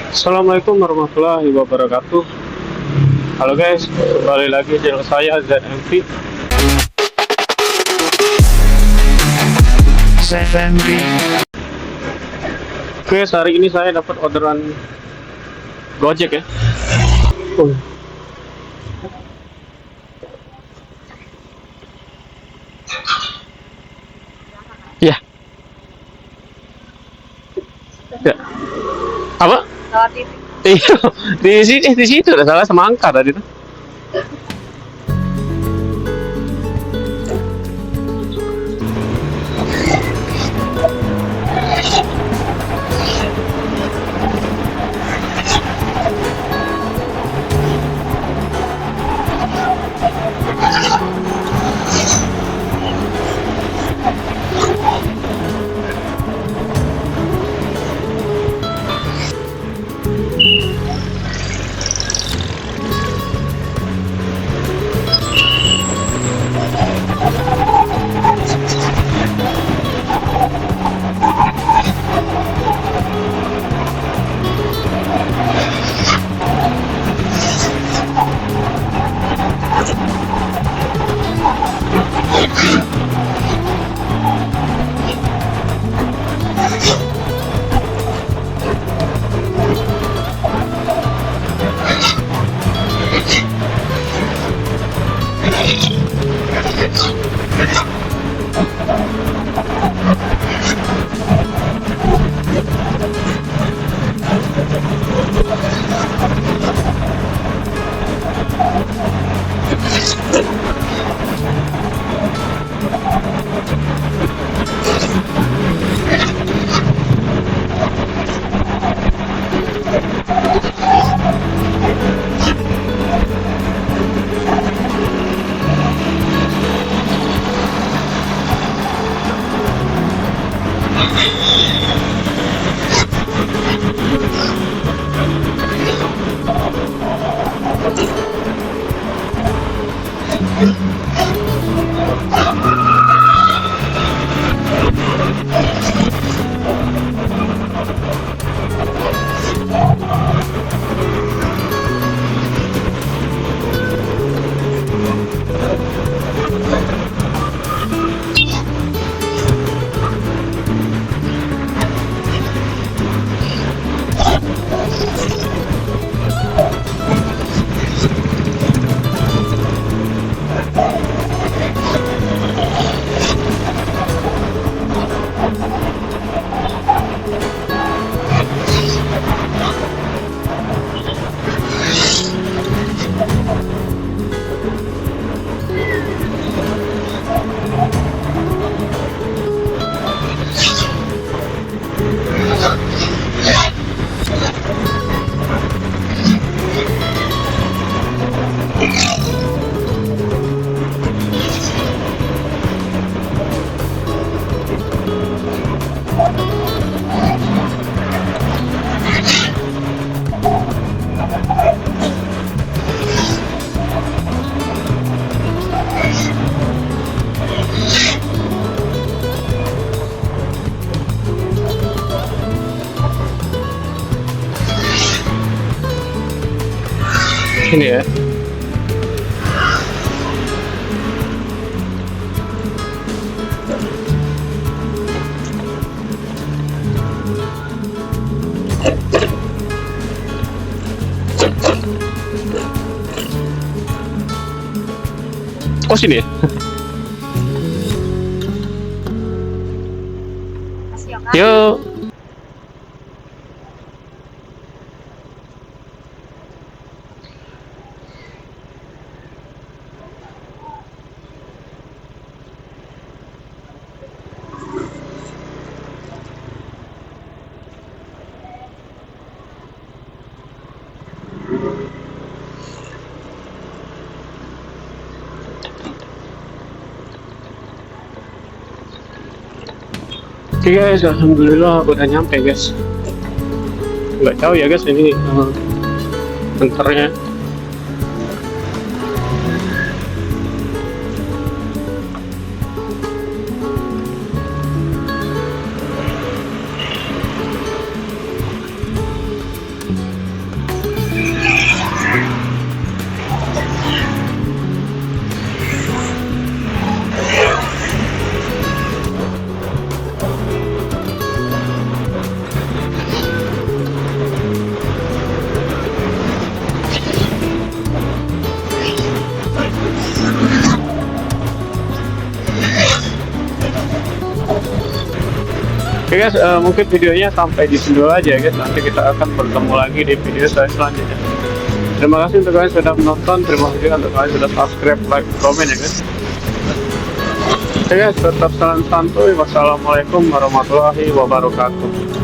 Assalamualaikum warahmatullahi wabarakatuh. Halo guys, kembali lagi di channel saya ZMV. Oke, hari ini saya dapat orderan Gojek ya. Oh. Ya. Ya. Apa? Iya, di situ udah salah semangka tadi tuh. Ini ya. Oh, sini ya. Yuk. Oke guys, alhamdulillah udah nyampe guys. Nggak jauh ya guys ini antarnya. Oke guys, mungkin videonya sampai di sini dulu aja ya guys. Nanti kita akan bertemu lagi di video saya selanjutnya. Terima kasih untuk kalian sudah menonton. Terima kasih untuk kalian sudah subscribe, like, komen ya guys. Oke guys, tetap salam santuy. Wassalamualaikum warahmatullahi wabarakatuh.